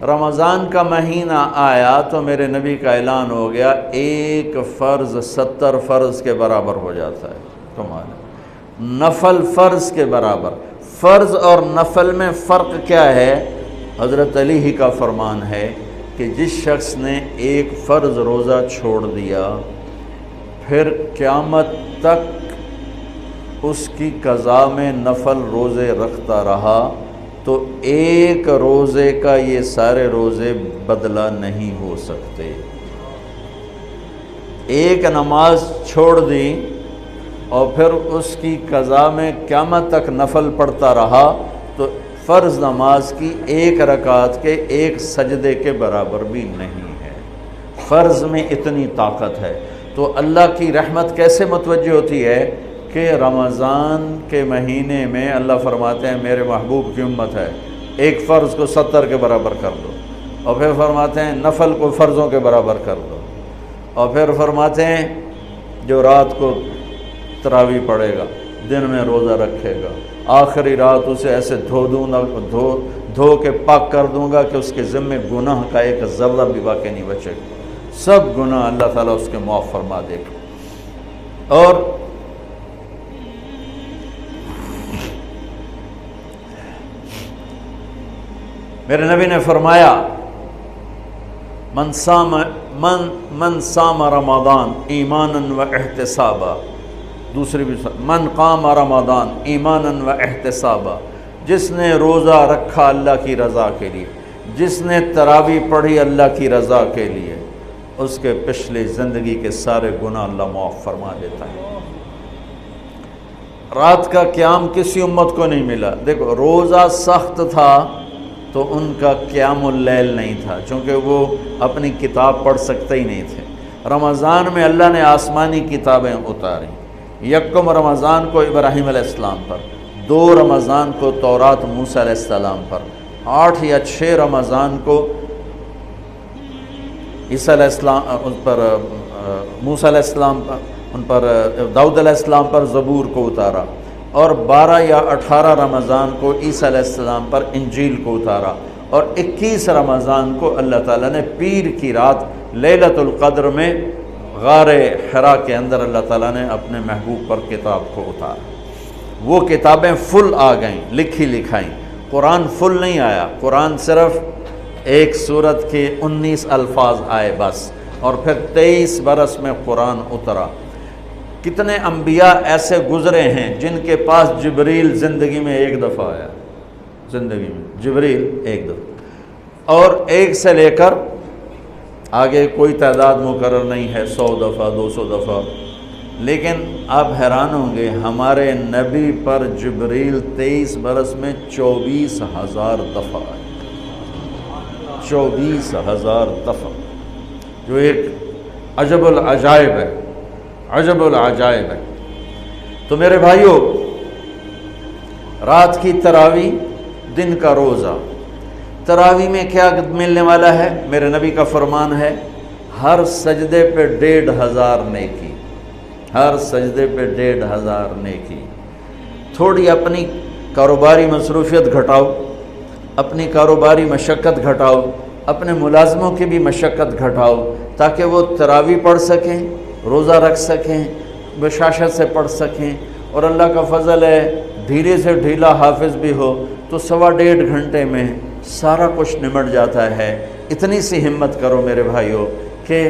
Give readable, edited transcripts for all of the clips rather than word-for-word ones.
رمضان کا مہینہ آیا تو میرے نبی کا اعلان ہو گیا ایک فرض 70 فرض کے برابر ہو جاتا ہے تمہارا، نفل فرض کے برابر۔ فرض اور نفل میں فرق کیا ہے؟ حضرت علی ہی کا فرمان ہے کہ جس شخص نے ایک فرض روزہ چھوڑ دیا پھر قیامت تک اس کی قضا میں نفل روزے رکھتا رہا تو ایک روزے کا یہ سارے روزے بدلہ نہیں ہو سکتے۔ ایک نماز چھوڑ دی اور پھر اس کی قضا میں قیامت تک نفل پڑھتا رہا تو فرض نماز کی ایک رکعت کے ایک سجدے کے برابر بھی نہیں ہے۔ فرض میں اتنی طاقت ہے۔ تو اللہ کی رحمت کیسے متوجہ ہوتی ہے کہ رمضان کے مہینے میں اللہ فرماتے ہیں میرے محبوب کی امت ہے، ایک فرض کو 70 کے برابر کر دو، اور پھر فرماتے ہیں نفل کو فرضوں کے برابر کر دو، اور پھر فرماتے ہیں جو رات کو تراویح پڑھے گا، دن میں روزہ رکھے گا، آخری رات اسے ایسے دھو کے پاک کر دوں گا کہ اس کے ذمے گناہ کا ایک ذرہ بھی باقی نہیں بچے گا، سب گناہ اللہ تعالیٰ اس کے معاف فرما دے گا۔ اور میرے نبی نے فرمایا من صام رمضان ایمانا و احتسابا، دوسری بھی من قام رمضان ایمانا و احتسابا، جس نے روزہ رکھا اللہ کی رضا کے لیے، جس نے تراویح پڑھی اللہ کی رضا کے لیے، اس کے پچھلی زندگی کے سارے گناہ اللہ معاف فرما دیتا ہے۔ رات کا قیام کسی امت کو نہیں ملا۔ دیکھو روزہ سخت تھا تو ان کا قیام اللیل نہیں تھا، چونکہ وہ اپنی کتاب پڑھ سکتے ہی نہیں تھے۔ رمضان میں اللہ نے آسمانی کتابیں اتاری، یکم رمضان کو ابراہیم علیہ السلام پر، 2 رمضان کو تورات موسیٰ علیہ السلام پر، 8 یا 6 رمضان کو عیسیٰ علیہ السلام ان پر، موسیٰ علیہ السلام پر، ان پر داؤد علیہ السلام پر زبور کو اتارا، اور 12 یا 18 رمضان کو عیسیٰ علیہ السلام پر انجیل کو اتارا، اور 21 رمضان کو اللہ تعالیٰ نے پیر کی رات لیلۃ القدر میں غار حرا کے اندر اللہ تعالیٰ نے اپنے محبوب پر کتاب کو اتارا۔ وہ کتابیں فل آ گئیں، لکھی لکھائیں۔ قرآن فل نہیں آیا، قرآن صرف ایک سورت کے 19 الفاظ آئے بس، اور پھر 23 برس میں قرآن اترا۔ کتنے انبیاء ایسے گزرے ہیں جن کے پاس جبریل زندگی میں ایک دفعہ آیا، زندگی میں جبریل ایک دفعہ، اور ایک سے لے کر آگے کوئی تعداد مقرر نہیں ہے، 100 دفعہ 200 دفعہ، لیکن آپ حیران ہوں گے ہمارے نبی پر جبریل 23 برس میں 24,000 دفعہ آئے، 24,000 دفعہ، جو ایک عجب العجائب ہے، عجب العجائب ہے۔ تو میرے بھائیوں، رات کی تراویح، دن کا روزہ، تراویح میں کیا ملنے والا ہے؟ میرے نبی کا فرمان ہے ہر سجدے پہ 1,500 نیکی، ہر سجدے پہ 1,500 نیکی۔ تھوڑی اپنی کاروباری مصروفیت گھٹاؤ، اپنی کاروباری مشقت گھٹاؤ، اپنے ملازموں کی بھی مشقت گھٹاؤ، تاکہ وہ تراویح پڑھ سکیں، روزہ رکھ سکیں، بشاشت سے پڑھ سکیں، اور اللہ کا فضل ہے دھیرے سے ڈھیلا حافظ بھی ہو تو 1.25 گھنٹے میں سارا کچھ نمٹ جاتا ہے۔ اتنی سی ہمت کرو میرے بھائیوں کہ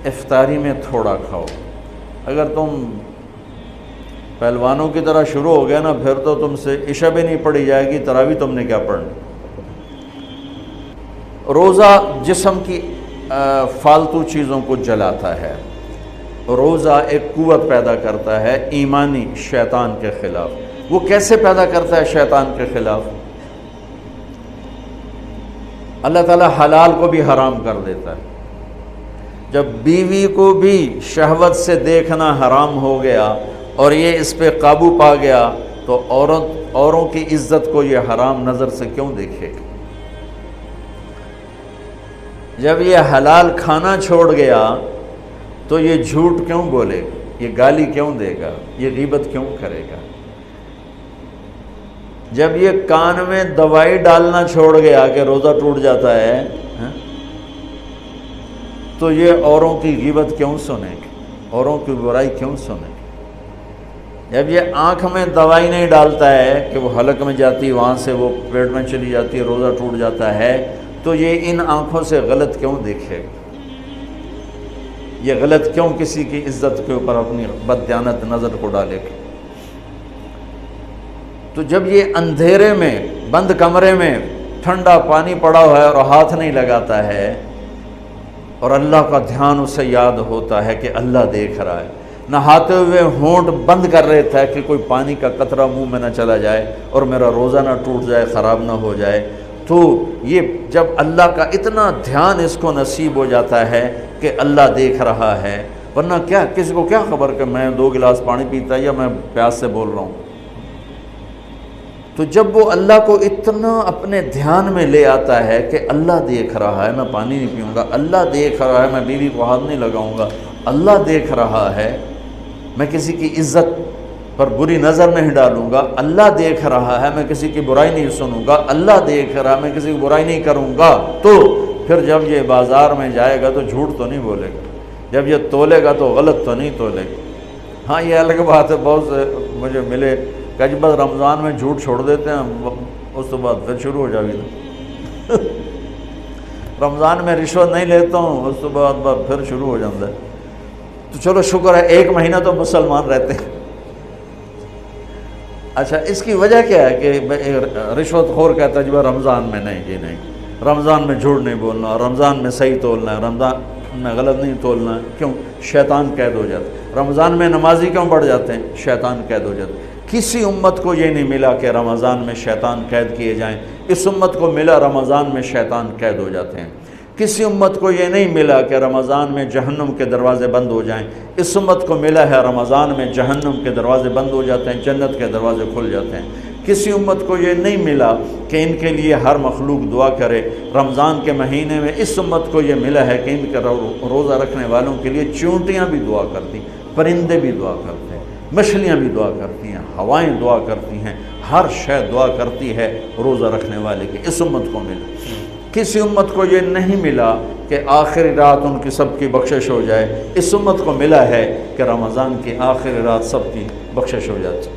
افطاری میں تھوڑا کھاؤ۔ اگر تم پہلوانوں کی طرح شروع ہو گیا نا، پھر تو تم سے عشاء بھی نہیں پڑھی جائے گی، تراویح تم نے کیا پڑھنی۔ روزہ جسم کی فالتو چیزوں کو جلاتا ہے، روزہ ایک قوت پیدا کرتا ہے ایمانی شیطان کے خلاف۔ وہ کیسے پیدا کرتا ہے شیطان کے خلاف؟ اللہ تعالیٰ حلال کو بھی حرام کر دیتا ہے۔ جب بیوی کو بھی شہوت سے دیکھنا حرام ہو گیا اور یہ اس پہ قابو پا گیا تو اوروں کی عزت کو یہ حرام نظر سے کیوں دیکھے گا؟ جب یہ حلال کھانا چھوڑ گیا تو یہ جھوٹ کیوں بولے گا، یہ گالی کیوں دے گا، یہ غیبت کیوں کرے گا؟ جب یہ کان میں دوائی ڈالنا چھوڑ گیا کہ روزہ ٹوٹ جاتا ہے تو یہ اوروں کی غیبت کیوں سنے گی، اوروں کی برائی کیوں سنے گی؟ جب یہ آنکھ میں دوائی نہیں ڈالتا ہے کہ وہ حلق میں جاتی وہاں سے وہ پیٹ میں چلی جاتی ہے، روزہ ٹوٹ جاتا ہے، تو یہ ان آنکھوں سے غلط کیوں دیکھے گا؟ یہ غلط کیوں کسی کی عزت کے اوپر اپنی بددیانت نظر کو ڈالے گا؟ تو جب یہ اندھیرے میں بند کمرے میں ٹھنڈا پانی پڑا ہوا ہے اور ہاتھ نہیں لگاتا ہے اور اللہ کا دھیان اسے یاد ہوتا ہے کہ اللہ دیکھ رہا ہے، نہاتے ہوئے ہونٹ بند کر لیتا ہے کہ کوئی پانی کا قطرہ منہ میں نہ چلا جائے اور میرا روزہ نہ ٹوٹ جائے، خراب نہ ہو جائے، تو یہ جب اللہ کا اتنا دھیان اس کو نصیب ہو جاتا ہے کہ اللہ دیکھ رہا ہے، ورنہ کیا کسی کو کیا خبر کہ میں 2 گلاس پانی پیتا یا میں پیاس سے بول رہا ہوں؟ تو جب وہ اللہ کو اتنا اپنے دھیان میں لے آتا ہے کہ اللہ دیکھ رہا ہے، میں پانی نہیں پیوں گا، اللہ دیکھ رہا ہے، میں بیوی کو ہاتھ نہیں لگاؤں گا، اللہ دیکھ رہا ہے، میں کسی کی عزت پر بری نظر نہیں ڈالوں گا، اللہ دیکھ رہا ہے، میں کسی کی برائی نہیں سنوں گا، اللہ دیکھ رہا ہے، میں کسی کی برائی نہیں کروں گا، تو پھر جب یہ بازار میں جائے گا تو جھوٹ تو نہیں بولے گا، جب یہ تولے گا تو غلط تو نہیں تولے گا۔ ہاں یہ الگ بات ہے، بہت سے مجھے ملے کہ جب بس رمضان میں جھوٹ چھوڑ دیتے ہیں، اس کے بعد پھر شروع ہو جائے گا۔ رمضان میں رشوت نہیں لیتا ہوں، اس کے بعد پھر شروع ہو جاتا ہے۔ تو چلو شکر ہے 1 مہینہ تو مسلمان رہتے ہیں۔ اچھا اس کی وجہ کیا ہے کہ رشوت خور کہتا ہے جی رمضان میں نہیں، جی نہیں، رمضان میں جھوٹ نہیں بولنا، رمضان میں صحیح تولنا ہے، رمضان میں غلط نہیں تولنا ہے۔ کیوں؟ شیطان قید ہو جاتا ہے۔ رمضان میں نمازی کیوں بڑھ جاتے ہیں؟ شیطان قید ہو جاتا ہے۔ کسی امت کو یہ نہیں ملا کہ رمضان میں شیطان قید کیے جائیں، اس امت کو ملا رمضان میں شیطان قید ہو جاتے ہیں۔ کسی امت کو یہ نہیں ملا کہ رمضان میں جہنم کے دروازے بند ہو جائیں، اس امت کو ملا ہے رمضان میں جہنم کے دروازے بند ہو جاتے ہیں، جنت کے دروازے کھل جاتے ہیں۔ کسی امت کو یہ نہیں ملا کہ ان کے لیے ہر مخلوق دعا کرے، رمضان کے مہینے میں اس امت کو یہ ملا ہے کہ ان کے روزہ رکھنے والوں کے لیے چونٹیاں بھی دعا کرتی، پرندے بھی دعا کرتے ہیں، مچھلیاں بھی دعا کرتی ہیں، ہوائیں دعا کرتی ہیں، ہر شے دعا کرتی ہے روزہ رکھنے والے کی۔ اس امت کو ملا۔ کسی امت کو یہ نہیں ملا کہ آخری رات ان کی سب کی بخشش ہو جائے، اس امت کو ملا ہے کہ رمضان کی آخری رات سب کی بخشش ہو جاتی۔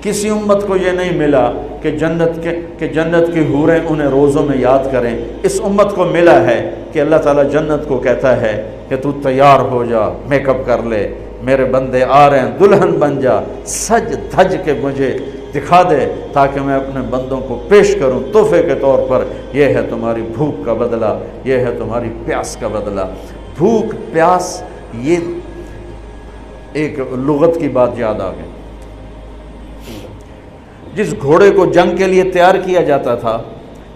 کسی امت کو یہ نہیں ملا کہ جنت کی حوریں انہیں روزوں میں یاد کریں، اس امت کو ملا ہے کہ اللہ تعالیٰ جنت کو کہتا ہے کہ تو تیار ہو جا، میک اپ کر لے، میرے بندے آ رہے ہیں، دلہن بن جا، سج دھج کے مجھے دکھا دے تاکہ میں اپنے بندوں کو پیش کروں تحفے کے طور پر۔ یہ ہے تمہاری بھوک کا بدلہ، یہ ہے تمہاری پیاس کا بدلہ۔ بھوک پیاس، یہ ایک لغت کی بات یاد آ گئی۔ جس گھوڑے کو جنگ کے لیے تیار کیا جاتا تھا،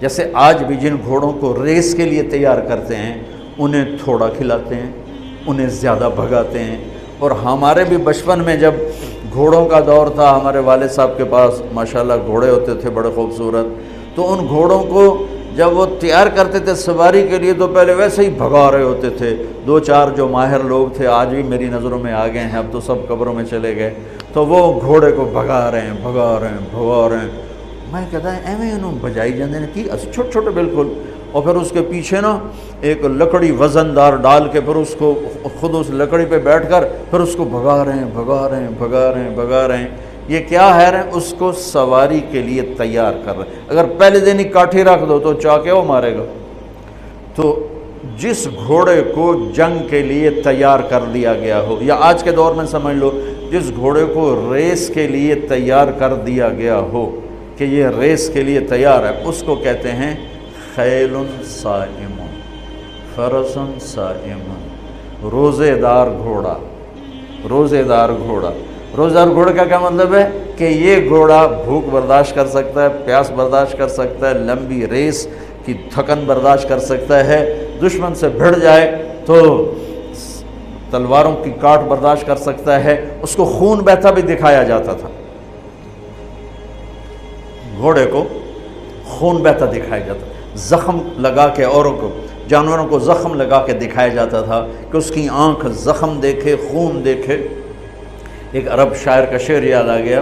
جیسے آج بھی جن گھوڑوں کو ریس کے لیے تیار کرتے ہیں، انہیں تھوڑا کھلاتے ہیں، انہیں زیادہ بھگاتے ہیں۔ اور ہمارے بھی بچپن میں جب گھوڑوں کا دور تھا، ہمارے والد صاحب کے پاس ماشاءاللہ گھوڑے ہوتے تھے بڑے خوبصورت، تو ان گھوڑوں کو جب وہ تیار کرتے تھے سواری کے لیے تو پہلے ویسے ہی بھگا رہے ہوتے تھے۔ 2-4 جو ماہر لوگ تھے آج بھی میری نظروں میں آ گئے ہیں، اب تو سب قبروں میں چلے گئے، تو وہ گھوڑے کو بھگا رہے ہیں۔ میں کہتا ہے ایویں انہوں بجائی جاندے نے کی چھوٹے چھوٹے بالکل، اور پھر اس کے پیچھے نا ایک لکڑی وزن دار ڈال کے پھر اس کو خود اس لکڑی پہ بیٹھ کر پھر اس کو بھگا رہے ہیں۔ یہ کیا ہے رہے ہیں؟ اس کو سواری کے لیے تیار کر رہے ہیں۔ اگر پہلے دن ہی کاٹھی رکھ دو تو چاکے وہ مارے گا۔ تو جس گھوڑے کو جنگ کے لیے تیار کر دیا گیا ہو، یا آج کے دور میں سمجھ لو جس گھوڑے کو ریس کے لیے تیار کر دیا گیا ہو کہ یہ ریس کے لیے تیار ہے، اس کو کہتے ہیں خیل صائم، فرس صائم، روزے دار گھوڑا۔ روزے دار گھوڑا کا کیا مطلب ہے کہ یہ گھوڑا بھوک برداشت کر سکتا ہے، پیاس برداشت کر سکتا ہے، لمبی ریس کی تھکن برداشت کر سکتا ہے، دشمن سے بھڑ جائے تو تلواروں کی کاٹ برداشت کر سکتا ہے۔ اس کو خون بہتا بھی دکھایا جاتا تھا، گھوڑے کو خون بہتا دکھایا جاتا تھا، زخم لگا کے اوروں کو، جانوروں کو زخم لگا کے دکھایا جاتا تھا کہ اس کی آنکھ زخم دیکھے، خون دیکھے۔ ایک عرب شاعر کا شعر یاد آ گیا